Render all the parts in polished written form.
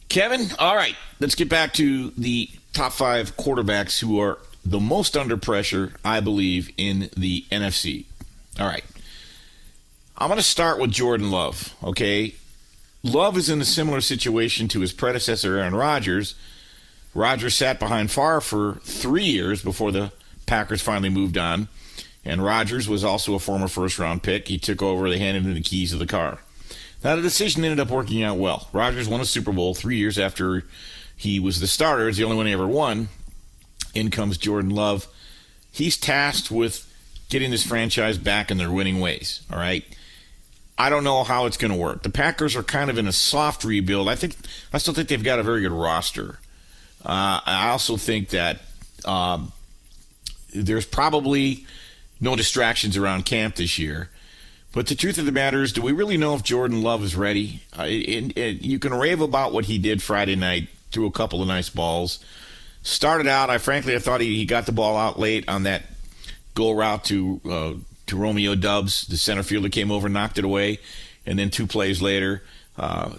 Kevin, all right, let's get back to the top five quarterbacks who are the most under pressure, I believe, in the NFC. All right. I'm going to start with Jordan Love, okay? Love is in a similar situation to his predecessor, Aaron Rodgers. Rodgers sat behind Favre for 3 years before the Packers finally moved on, and Rodgers was also a former first-round pick. He took over, they handed him the keys of the car. Now, the decision ended up working out well. Rodgers won a Super Bowl 3 years after he was the starter. It's the only one he ever won. In comes Jordan Love. He's tasked with getting this franchise back in their winning ways, all right? I don't know how it's going to work. The Packers are kind of in a soft rebuild. I still think they've got a very good roster. I also think that there's probably no distractions around camp this year. But the truth of the matter is, do we really know if Jordan Love is ready? You can rave about what he did Friday night, threw a couple of nice balls. Started out, I thought he got the ball out late on that go route to Romeo Doubs, the center fielder, came over, knocked it away, and then 2 plays later,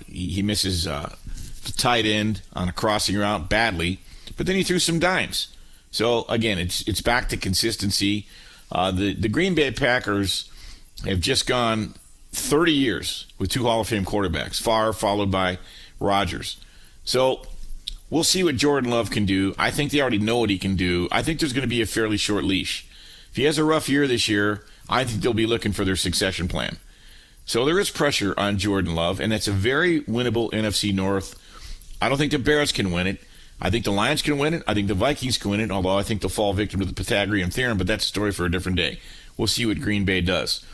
he misses the tight end on a crossing route badly, but then he threw some dimes. So again, it's back to consistency. The Green Bay Packers have just gone 30 years with 2 Hall of Fame quarterbacks, Favre followed by Rodgers. So we'll see what Jordan Love can do. I think they already know what he can do. I think there's going to be a fairly short leash. If he has a rough year this year, I think they'll be looking for their succession plan. So there is pressure on Jordan Love, and that's a very winnable NFC North. I don't think the Bears can win it. I think the Lions can win it. I think the Vikings can win it, although I think they'll fall victim to the Pythagorean theorem, but that's a story for a different day. We'll see what Green Bay does.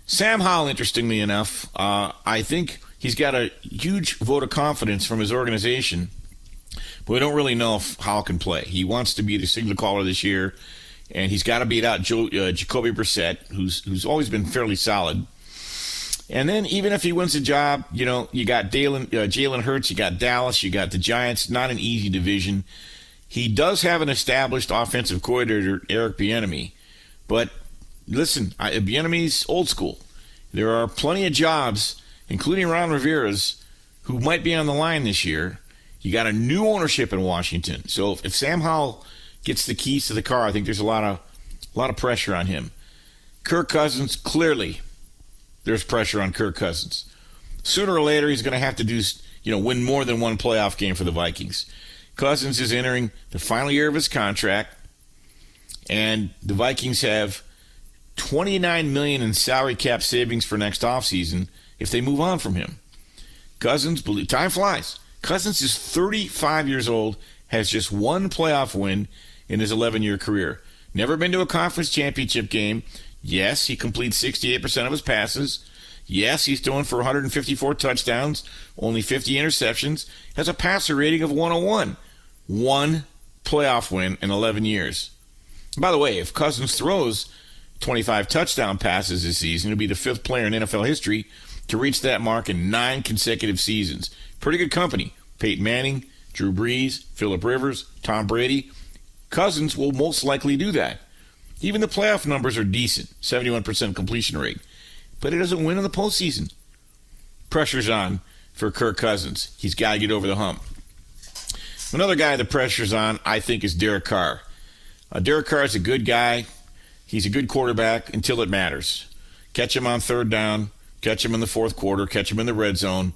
Sam Howell, interestingly enough, I think he's got a huge vote of confidence from his organization, but we don't really know if Howell can play. He wants to be the signal caller this year, and he's got to beat out Jacoby Brissett, who's always been fairly solid. And then even if he wins the job, you got Jalen Hurts, you got Dallas, you got the Giants. Not an easy division. He does have an established offensive coordinator, Eric Bieniemy. But listen, Bieniemy's old school. There are plenty of jobs, including Ron Rivera's, who might be on the line this year. You got a new ownership in Washington. So if Sam Howell gets the keys to the car, I think there's a lot of pressure on him. Kirk Cousins, clearly there's pressure on Kirk Cousins. Sooner or later, he's going to have to win more than one playoff game for the Vikings. Cousins is entering the final year of his contract, and the Vikings have $29 million in salary cap savings for next offseason if they move on from him. Cousins, time flies. Cousins is 35 years old, has just one playoff win in his 11-year career. Never been to a conference championship game. Yes, he completes 68% of his passes. Yes, he's throwing for 154 touchdowns, only 50 interceptions, has a passer rating of 101. One playoff win in 11 years. By the way, if Cousins throws 25 touchdown passes this season, he'll be the 5th player in NFL history to reach that mark in 9 consecutive seasons. Pretty good company. Peyton Manning, Drew Brees, Phillip Rivers, Tom Brady. Cousins will most likely do that. Even the playoff numbers are decent, 71% completion rate. But he doesn't win in the postseason. Pressure's on for Kirk Cousins. He's got to get over the hump. Another guy the pressure's on, I think, is Derek Carr. Derek Carr is a good guy. He's a good quarterback until it matters. Catch him on 3rd down, catch him in the 4th quarter, catch him in the red zone.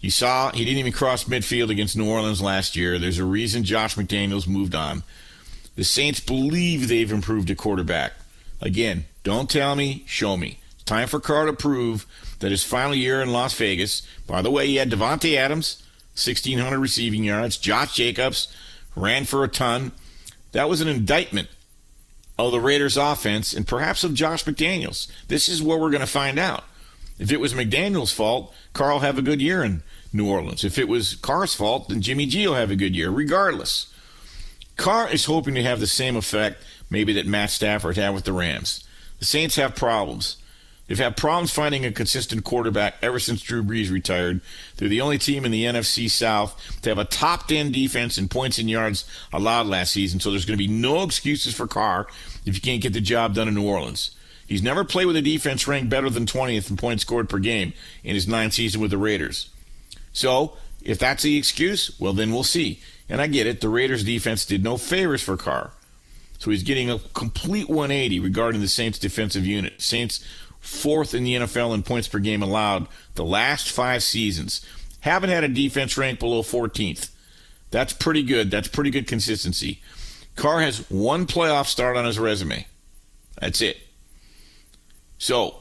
You saw he didn't even cross midfield against New Orleans last year. There's a reason Josh McDaniels moved on. The Saints believe they've improved at quarterback. Again, don't tell me, show me. It's time for Carr to prove that his final year in Las Vegas, by the way, he had Devontae Adams, 1,600 receiving yards. Josh Jacobs ran for a ton. That was an indictment of the Raiders' offense and perhaps of Josh McDaniels. This is where we're going to find out. If it was McDaniels' fault, Carr will have a good year in New Orleans. If it was Carr's fault, then Jimmy G will have a good year, regardless. Carr is hoping to have the same effect maybe that Matt Stafford had with the Rams. The Saints have problems. They've had problems finding a consistent quarterback ever since Drew Brees retired. They're the only team in the NFC South to have a top 10 defense in points and yards allowed last season, so there's going to be no excuses for Carr if you can't get the job done in New Orleans. He's never played with a defense ranked better than 20th in points scored per game in his 9th season with the Raiders. So If that's the excuse, well, then we'll see. And I get it. The Raiders' defense did no favors for Carr. So he's getting a complete 180 regarding the Saints' defensive unit. Saints, fourth in the NFL in points per game allowed the last 5 seasons. Haven't had a defense ranked below 14th. That's pretty good. That's pretty good consistency. Carr has 1 playoff start on his resume. That's it. So,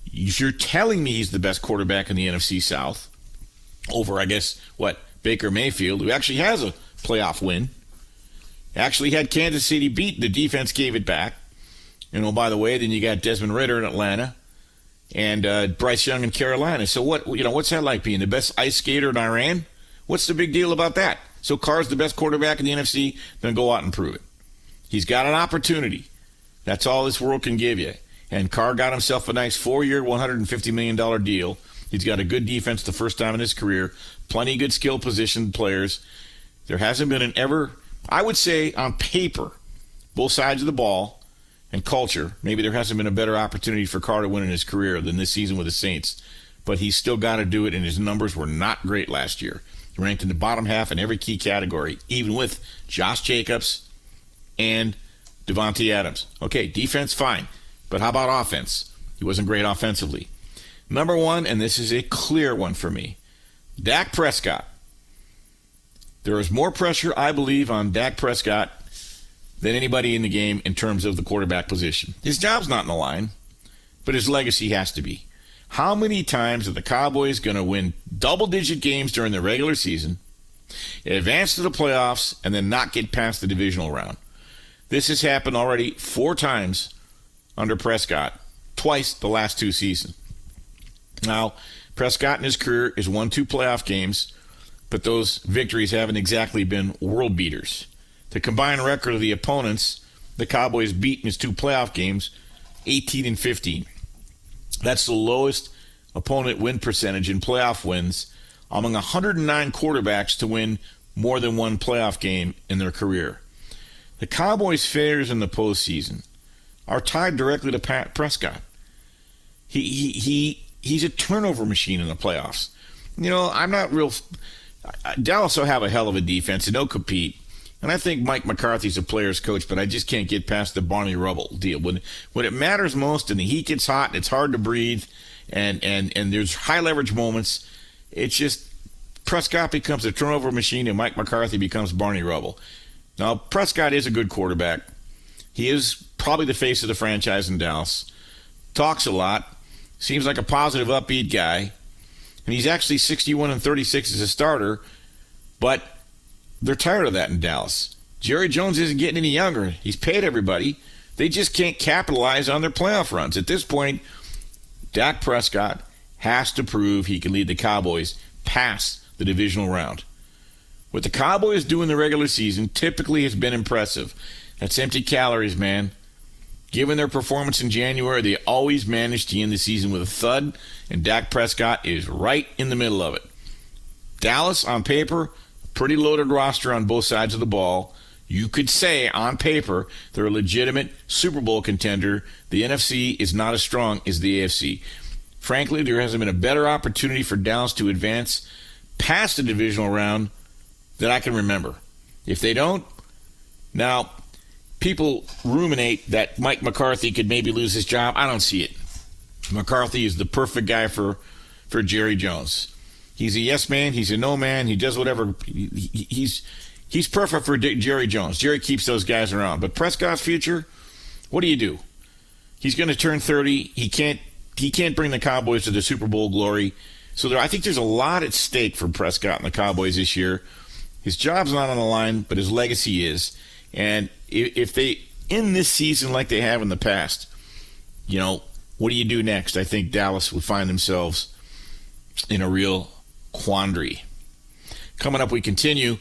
if you're telling me he's the best quarterback in the NFC South, over, I guess, Baker Mayfield, who actually has a playoff win, actually had Kansas City beat, the defense gave it back. And oh, by the way, then you got Desmond Ridder in Atlanta and Bryce Young in Carolina. So what's that like, being the best ice skater in Iran? What's the big deal about that? So Carr's the best quarterback in the NFC, then go out and prove it. He's got an opportunity. That's all this world can give you. And Carr got himself a nice 4-year, $150 million deal. He's got a good defense the first time in his career. Plenty of good skill position players. There hasn't been I would say on paper, both sides of the ball and culture, maybe there hasn't been a better opportunity for Carr to win in his career than this season with the Saints. But he's still got to do it, and his numbers were not great last year. He ranked in the bottom half in every key category, even with Josh Jacobs and Devontae Adams. Okay, defense, fine. But how about offense? He wasn't great offensively. Number 1, and this is a clear one for me, Dak Prescott. There is more pressure, I believe, on Dak Prescott than anybody in the game in terms of the quarterback position. His job's not in the line, but his legacy has to be. How many times are the Cowboys going to win double-digit games during the regular season, advance to the playoffs, and then not get past the divisional round? This has happened already 4 times under Prescott, twice the last 2 seasons. Now, Prescott in his career has won 2 playoff games, but those victories haven't exactly been world beaters. The combined record of the opponents the Cowboys beat in his 2 playoff games, 18-15. That's the lowest opponent win percentage in playoff wins among 109 quarterbacks to win more than 1 playoff game in their career. The Cowboys' failures in the postseason are tied directly to Prescott. He's a turnover machine in the playoffs. Dallas will have a hell of a defense and they'll compete. And I think Mike McCarthy's a player's coach, but I just can't get past the Barney Rubble deal. When it matters most and the heat gets hot and it's hard to breathe and there's high leverage moments, it's just Prescott becomes a turnover machine and Mike McCarthy becomes Barney Rubble. Now, Prescott is a good quarterback. He is probably the face of the franchise in Dallas. Talks a lot. Seems like a positive, upbeat guy. And he's actually 61-36 as a starter, but they're tired of that in Dallas. Jerry Jones isn't getting any younger. He's paid everybody. They just can't capitalize on their playoff runs. At this point, Dak Prescott has to prove he can lead the Cowboys past the divisional round. What the Cowboys do in the regular season typically has been impressive. That's empty calories, man. Given their performance in January, they always manage to end the season with a thud, and Dak Prescott is right in the middle of it. Dallas, on paper, pretty loaded roster on both sides of the ball. You could say, on paper, they're a legitimate Super Bowl contender. The NFC is not as strong as the AFC. Frankly, there hasn't been a better opportunity for Dallas to advance past the divisional round that I can remember. If they don't, now, people ruminate that Mike McCarthy could maybe lose his job. I don't see it. McCarthy is the perfect guy for Jerry Jones. He's a yes man. He's a no man. He does whatever. He's perfect for Jerry Jones. Jerry keeps those guys around. But Prescott's future, what do? He's going to turn 30. He can't bring the Cowboys to the Super Bowl glory. So I think there's a lot at stake for Prescott and the Cowboys this year. His job's not on the line, but his legacy is. And if they end this season like they have in the past, what do you do next? I think Dallas would find themselves in a real quandary. Coming up, we continue